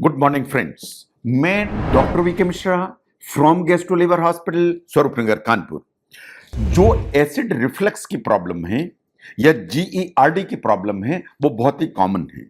Good morning friends. मैं doctor VK Mishra from gastro liver hospital Swaroopnagar Kanpur. जो acid reflux की problem है या जीईआरडी की प्रॉब्लम है वो बहुत ही कॉमन है।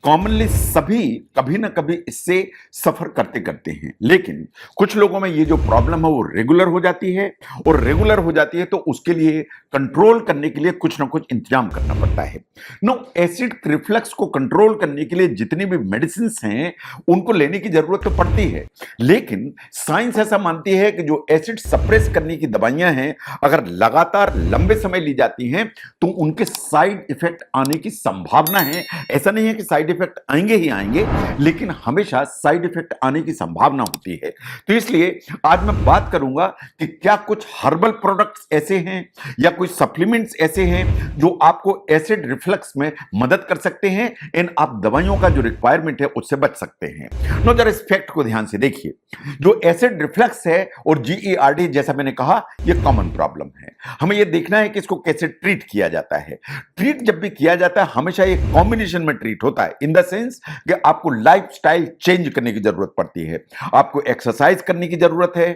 कॉमनली सभी कभी ना कभी इससे सफर करते करते हैं, लेकिन कुछ लोगों में ये जो प्रॉब्लम है वो रेगुलर हो जाती है, और रेगुलर हो जाती है तो उसके लिए कंट्रोल करने के लिए कुछ ना कुछ इंतजाम करना पड़ता है। नो, एसिड रिफ्लक्स को कंट्रोल करने के लिए जितनी भी मेडिसिन हैं उनको लेने की जरूरत तो पड़ती है, लेकिन साइंस ऐसा मानती है कि जो एसिड सप्रेस करने की दवाइयां हैं अगर लगातार लंबे समय ली जाती हैं तो उनके साइड इफेक्ट आने की संभावना है। ऐसा नहीं है कि साइड इफेक्ट आएंगे ही आएंगे, लेकिन हमेशा साइड इफेक्ट आने की संभावना होती है। तो इसलिए आज मैं बात करूंगा कि क्या कुछ हर्बल प्रोडक्ट्स ऐसे हैं या कोई सप्लीमेंट्स ऐसे हैं जो आपको एसिड रिफ्लक्स में मदद कर सकते हैं, इन आप दवाइयों का जो रिक्वायरमेंट है उससे बच सकते हैं। नो, जरा इस फैक्ट को ध्यान से देखिए। जो एसिड रिफ्लक्स है और जीईआरडी, जैसा मैंने कहा, यह कॉमन प्रॉब्लम है। हमें यह देखना है कि इसको कैसे ट्रीट किया जाता है। ट्रीट जब भी किया जाता है हमेशा एक कॉम्बिनेशन में ट्रीट होता है, इन द सेंस कि आपको लाइफस्टाइल चेंज करने की जरूरत पड़ती है, आपको एक्सरसाइज करने की जरूरत है,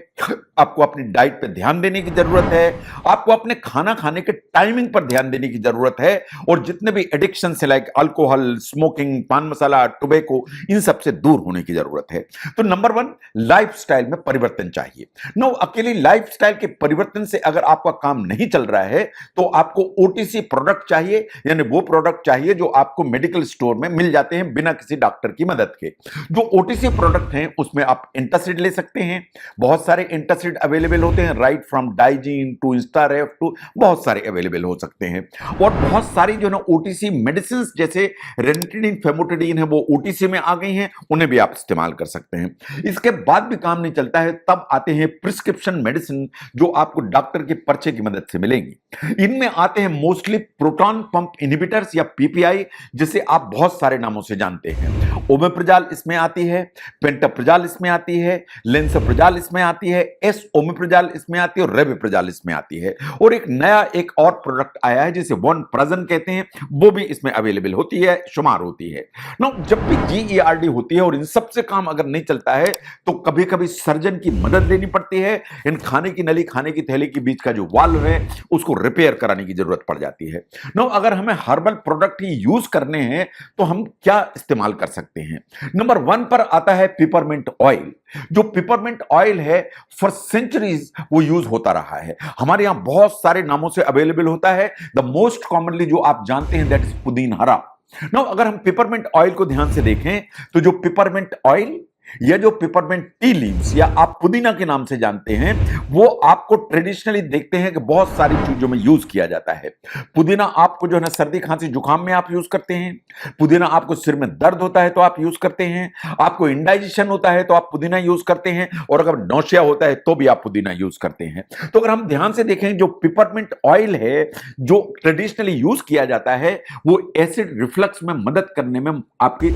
आपको अपनी डाइट पे ध्यान देने की जरूरत है, आपको अपने खाना खाने के टाइमिंग पर ध्यान देने की जरूरत है, और जितने भी एडिक्शन से लाइक अल्कोहल, स्मोकिंग, पान मसाला, टोबैको, इन सब से दूर होने की जरूरत है। तो नंबर 1, लाइफस्टाइल में परिवर्तन चाहिए। नो, अकेली लाइफस्टाइल के परिवर्तन से अगर आपका काम नहीं चल रहा है तो आपको ओटीसी प्रोडक्ट चाहिए, यानी वो प्रोडक्ट चाहिए जो आपको मेडिकल स्टोर में मिल जाते हैं बिना किसी डॉक्टर की मदद के। जो ओटीसी प्रोडक्ट हैं उसमें आप एंटासिड ले सकते हैं। बहुत सारे एंटासिड अवेलेबल होते हैं, right from Digene to Instaref to बहुत सारे अवेलेबल हो सकते हैं। और बहुत सारी जो ना ओटीसी मेडिसिन जैसे रेनिटिडिन, फेमोटिडिन है, वो ओटीसी में आ गई हैं, उन्हें भी आप इस्तेमाल कर सकते हैं। इसके बाद भी काम नहीं चलता है तब आते हैं प्रिस्क्रिप्शन मेडिसिन जो आपको डॉक्टर के पर्चे की मदद से मिलेंगी। इनमें आते हैं मोस्टली प्रोटॉन पंप इनहिबिटर्स या पीपीआई, जिसे आप बहुत सारे नामों से जानते हैं। ओमेप्रोजाल इसमें आती है, पेंटाप्रोजाल इसमें आती है, लेंसोप्रोजाल इसमें आती है, एस ओमेप्रोजाल इसमें आती है, और रेविप्रोजाल इसमें आती है। और एक नया एक और प्रोडक्ट आया है जिसे वनप्राजन कहते हैं, वो भी इसमें अवेलेबल होती है, शुमार होती है। नो, जब भी जीईआरडी होती है और इन सबसे काम अगर नहीं चलता है तो कभी कभी सर्जन की मदद लेनी पड़ती है। इन खाने की नली, खाने की थैली के बीच का जो वाल्व है उसको रिपेयर कराने की जरूरत पड़ जाती है। नो, अगर हमें हर्बल प्रोडक्ट ही यूज करने हैं तो हम क्या इस्तेमाल कर सकते हैं? नंबर 1 पर आता है पिपरमिंट ऑयल। जो पिपरमिंट ऑयल है फॉर सेंचुरीज वो यूज होता रहा है, हमारे यहां बहुत सारे नामों से अवेलेबल होता है। द मोस्ट कॉमनली जो आप जानते हैं दैट इज पुदीन हरा। नो, अगर हम पिपरमिंट ऑयल को ध्यान से देखें तो जो पिपरमिंट ऑयल या जो पिपरमिंट टी लीव्स या आप पुदीना के नाम से जानते हैं, वो आपको ट्रेडिशनली देखते हैं कि बहुत सारी चीजों में यूज किया जाता है। पुदीना आपको जो है ना सर्दी, खांसी, जुकाम में आप यूज करते हैं। पुदीना आपको सिर में दर्द होता है तो आप यूज करते हैं। आपको इंडाइजेशन होता है तो आप पुदीना यूज करते हैं, और अगर नौशिया होता है तो भी आप पुदीना यूज करते हैं। तो अगर हम ध्यान से देखें, जो पिपरमिंट ऑयल है जो ट्रेडिशनली यूज किया जाता है वो एसिड रिफ्लक्स में मदद करने में आपकी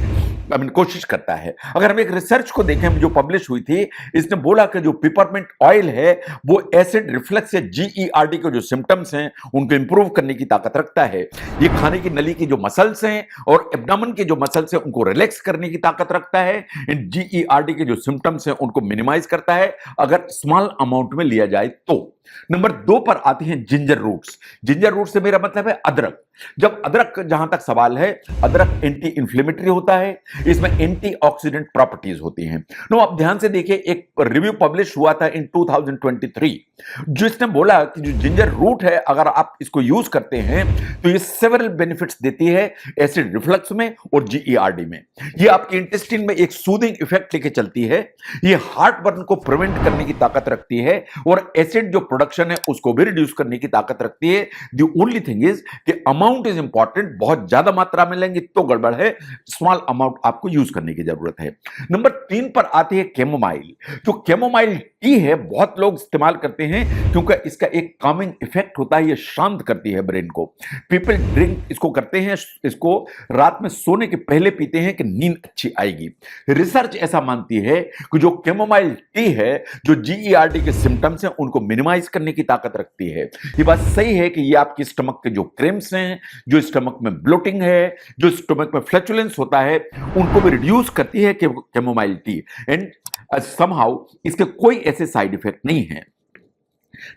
कोशिश करता है। अगर हम एक रिसर्च को देखें जो पब्लिश हुई थी, इसने बोला कि जो पिपरमिंट ऑयल है वो एसिड रिफ्लक्स या जीईआरडी के जो सिम्टम्स हैं उनको इंप्रूव करने की ताकत रखता है। ये खाने की नली की जो मसल्स हैं और एब्डोमेन के जो मसल्स हैं उनको रिलैक्स करने की ताकत रखता है। इन जीईआरडी के जो सिम्टम्स हैं उनको मिनिमाइज करता है अगर स्मॉल अमाउंट में लिया जाए तो। नंबर 2 पर आती हैं जिंजर रूट्स। जिंजर रूट से मेरा मतलब है अदरक। जब अदरक जहां तक सवाल है, अदरक एंटी इंफ्लेमेटरी होता है, इसमें एंटीऑक्सीडेंट प्रॉपर्टीज होती हैं। नो, आप ध्यान से देखिए, एक रिव्यू पब्लिश हुआ था इन 2023 जिसने बोला कि जो जिंजर रूट है अगर आप इसको यूज करते हैं तो ये सेवरल बेनिफिट्स देती है एसिड रिफ्लक्स में और जीईआरडी में। ये आपके इंटेस्टाइन में एक सूदिंग इफेक्ट लेके चलती है, ये हार्ट बर्न को प्रिवेंट करने की ताकत रखती है, और एसिड जो प्रोडक्शन है उसको भी रिड्यूस करने की ताकत रखती है। द ओनली थिंग इज कि अमाउंट इज इंपॉर्टेंट, बहुत ज्यादा मात्रा में लेंगे तो गड़बड़ है, स्मॉल अमाउंट आपको यूज करने की जरूरत है। नंबर 3 पर आती है कैमोमाइल। जो कैमोमाइल टी है बहुत लोग इस्तेमाल करते हैं क्योंकि इसका एक कामिंग इफेक्ट होता है, ये शांत करती है ब्रेन को। पीपल ड्रिंक इसको करते हैं, इसको रात में सोने के पहले पीते हैं कि नींद अच्छी आएगी। रिसर्च ऐसा मानती है कि जो कैमोमाइल टी है, जो जीईआरडी के सिम्टम्स हैं उनको मिनिमाइज करने की ताकत रखती है। ये बात सही है कि ये आपकी स्टमक के जो क्रेम्स हैं, जो स्टमक में ब्लोटिंग है, जो स्टमक में फ्लैचुलेंस होता है, उनको भी रिड्यूस करती है कैमोमाइल टी। एंड समहाउ इसके कोई ऐसे साइड इफेक्ट नहीं है।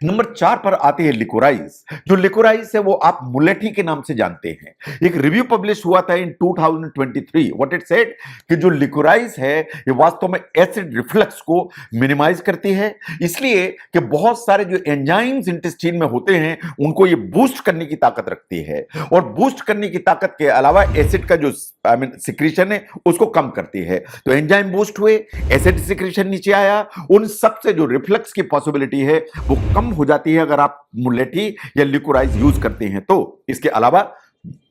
नंबर 4 पर आती है लिकोराइज। जो लिकोराइज है वो आप मुलेठी के नाम से जानते हैं। एक रिव्यू पब्लिश हुआ था इन 2023। व्हाट इट सेड कि जो लिकोराइज है ये वास्तव में एसिड रिफ्लक्स को मिनिमाइज करती है, इसलिए कि बहुत सारे जो एंजाइम्स इंटेस्टाइन में होते हैं उनको ये बूस्ट करने की ताकत रखती है, और बूस्ट करने की ताकत के अलावा एसिड का जो सिक्रीशन है उसको कम करती है। तो एंजाइम बूस्ट हुए, एसिड सिक्रीशन नीचे आया, उन सब से जो रिफ्लक्स की पॉसिबिलिटी है वो कम हो जाती है अगर आप मुलेठी या लिकोराइज यूज करते हैं तो। इसके अलावा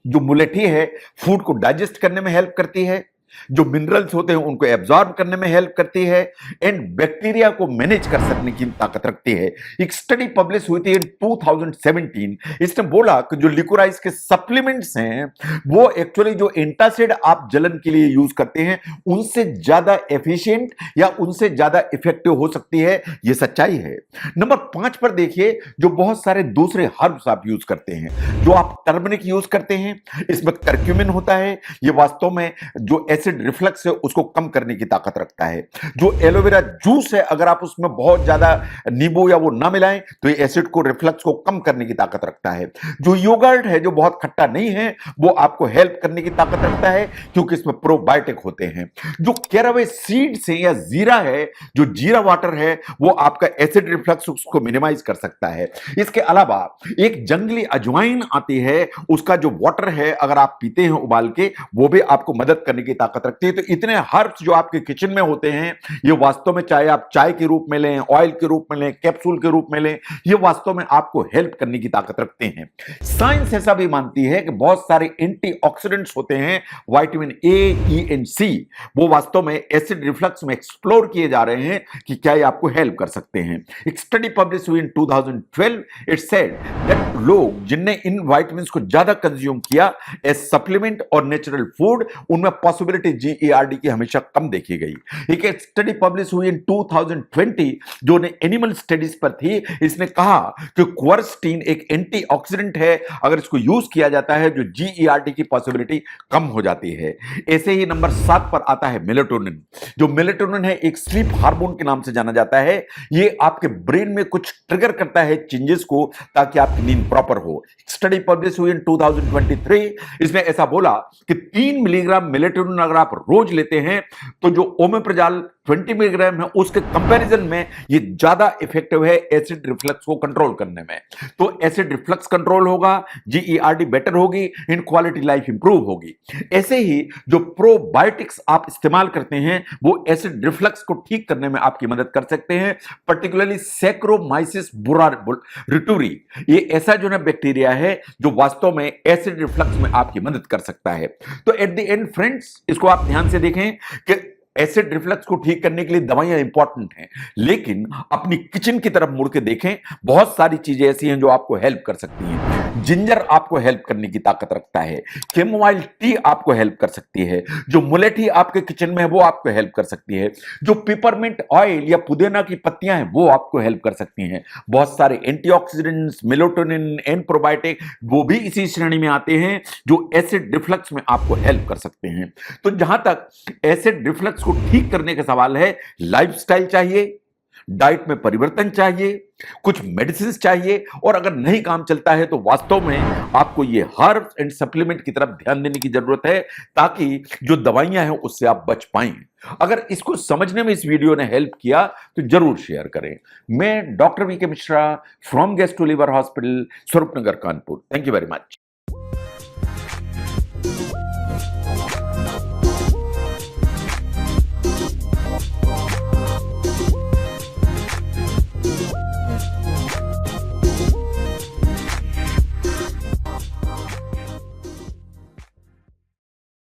जो मुलेठी है फूड को डाइजेस्ट करने में हेल्प करती है, जो मिनरल्स होते हैं उनको एब्जॉर्ब करने में हेल्प करती है, एंड बैक्टीरिया को मैनेज कर सकने की ताकत रखती है। एक स्टडी पब्लिश हुई थी इन 2017। इसने बोला कि जो लिकोराइज के सप्लीमेंट्स हैं वो एक्चुअली जो एंटासिड आप जलन के लिए यूज करते हैं उनसे ज्यादा एफिशिएंट या उनसे ज्यादा इफेक्टिव हो सकती है। यह सच्चाई है। नंबर 5 पर देखिए, जो बहुत सारे दूसरे हर्ब्स आप यूज करते हैं, जो आप टर्मरिक यूज करते हैं, इसमें करक्यूमिन होता है। यह वास्तव में जो एसिड रिफ्लक्स है उसको कम करने की ताकत रखता है। जो एलोवेरा जूस है अगर आप उसमें बहुत ज्यादा नींबू या वो ना मिलाएं तो ये एसिड को रिफ्लक्स को कम करने की ताकत रखता है। जो योगर्ट है जो बहुत खट्टा नहीं है वो आपको हेल्प करने की ताकत रखता है क्योंकि इसमें प्रोबायोटिक होते हैं। जो कैरावे सीड्स है या जीरा है, जो जीरा वाटर है, वो आपका एसिड रिफ्लक्स उसको मिनिमाइज कर सकता है। इसके अलावा एक जंगली अजवाइन आती है, उसका जो वाटर है अगर आप पीते हैं उबाल के, वो भी आपको मदद करने की ताकत रखती है। तो इतने हर्ब्स जो आपके किचन में होते हैं ये वास्तव में चाहे आप चाय के रूप में लें, ऑयल के रूप में लें, कैप्सूल के रूप में लें, ये वास्तव में आपको हेल्प करने की ताकत रखते हैं। साइंस ऐसा भी मानती है कि बहुत सारे एंटीऑक्सीडेंट्स होते हैं, विटामिन ए, ई एंड सी, वो वास्तव में एसिड रिफ्लक्स में एक्सप्लोर किए जा रहे हैं कि क्या ये आपको हेल्प कर सकते हैं। एक स्टडी पब्लिश हुई इन 2012। इट सेड दैट लोग जिनने इन विटामिन्स को ज्यादा कंज्यूम किया एज सप्लीमेंट और नेचुरल फूड, उनमें पॉसिबिलिटी जीईआरडी की हमेशा कम देखी गई। एक स्टडी पब्लिश हुई इन 2020 जो ने एनिमल स्टडीज पर थी। इसने कहा कि क्वर्स्टीन एक एंटीऑक्सीडेंट है, अगर इसको यूज किया जाता है जो जीईआरडी की पॉसिबिलिटी कम हो जाती है। ऐसे ही नंबर 7 पर आता है मेलेटोनिन। जो मेलेटोनिन है एक स्लीप हार्मोन के नाम से जाना जाता है। ये आपके ब्रेन में कुछ ट्रिगर करता है चेंजेस को ताकि आपकी नींद प्रॉपर हो। स्टडी पब्लिश हुई इन 2023। इसने ऐसा बोला कि 3 मिलीग्राम मेलेटोनिन अगर आप रोज लेते हैं तो जो ओमेप्राजोल 20 मिलीग्राम है उसके कंपैरिजन में ये ज्यादा इफेक्टिव है एसिड रिफ्लक्स को कंट्रोल करने में। तो एसिड रिफ्लक्स कंट्रोल होगा, जीईआरडी बेटर होगी, इन क्वालिटी लाइफ इंप्रूव होगी। ऐसे ही जो प्रोबायोटिक्स आप इस्तेमाल करते हैं वो एसिड रिफ्लक्स को ठीक करने में आपकी मदद कर सकते हैं। पर्टिकुलरली सैक्रोमाइसिस बुरारिटूरी, ये ऐसा जो ना बैक्टीरिया है जो वास्तव में एसिड रिफ्लक्स में आपकी मदद कर सकता है। तो एट द एंड फ्रेंड्स, इसको आप ध्यान से देखें कि एसिड रिफ्लक्स को ठीक करने के लिए दवाइयां इंपॉर्टेंट हैं, लेकिन अपनी किचन की तरफ मुड़ के देखें, बहुत सारी चीजें ऐसी हैं जो आपको हेल्प कर सकती हैं। जिंजर आपको हेल्प करने की ताकत रखता है, कैमोमाइल टी आपको हेल्प कर सकती है, जो मुलेठी आपके किचन में है वो आपको हेल्प कर सकती है, जो पिपरमिंट ऑयल या पुदीना की पत्तियां हैं वो आपको हेल्प कर सकती हैं। बहुत सारे एंटीऑक्सीडेंट्स, मेलेटोनिन एंड प्रोबायोटिक वो भी इसी श्रेणी में आते हैं जो एसिड रिफ्लक्स में आपको हेल्प कर सकते हैं। तो जहां तक एसिड रिफ्लक्स को ठीक करने का सवाल है, लाइफस्टाइल चाहिए, डाइट में परिवर्तन चाहिए, कुछ मेडिसिन चाहिए, और अगर नहीं काम चलता है तो वास्तव में आपको ये हर्ब्स एंड सप्लीमेंट की तरफ ध्यान देने की जरूरत है ताकि जो दवाइयां हैं उससे आप बच पाएं। अगर इसको समझने में इस वीडियो ने हेल्प किया तो जरूर शेयर करें। मैं doctor VK Mishra from gastro liver hospital, Swaroopnagar, Kanpur. Thank you very much.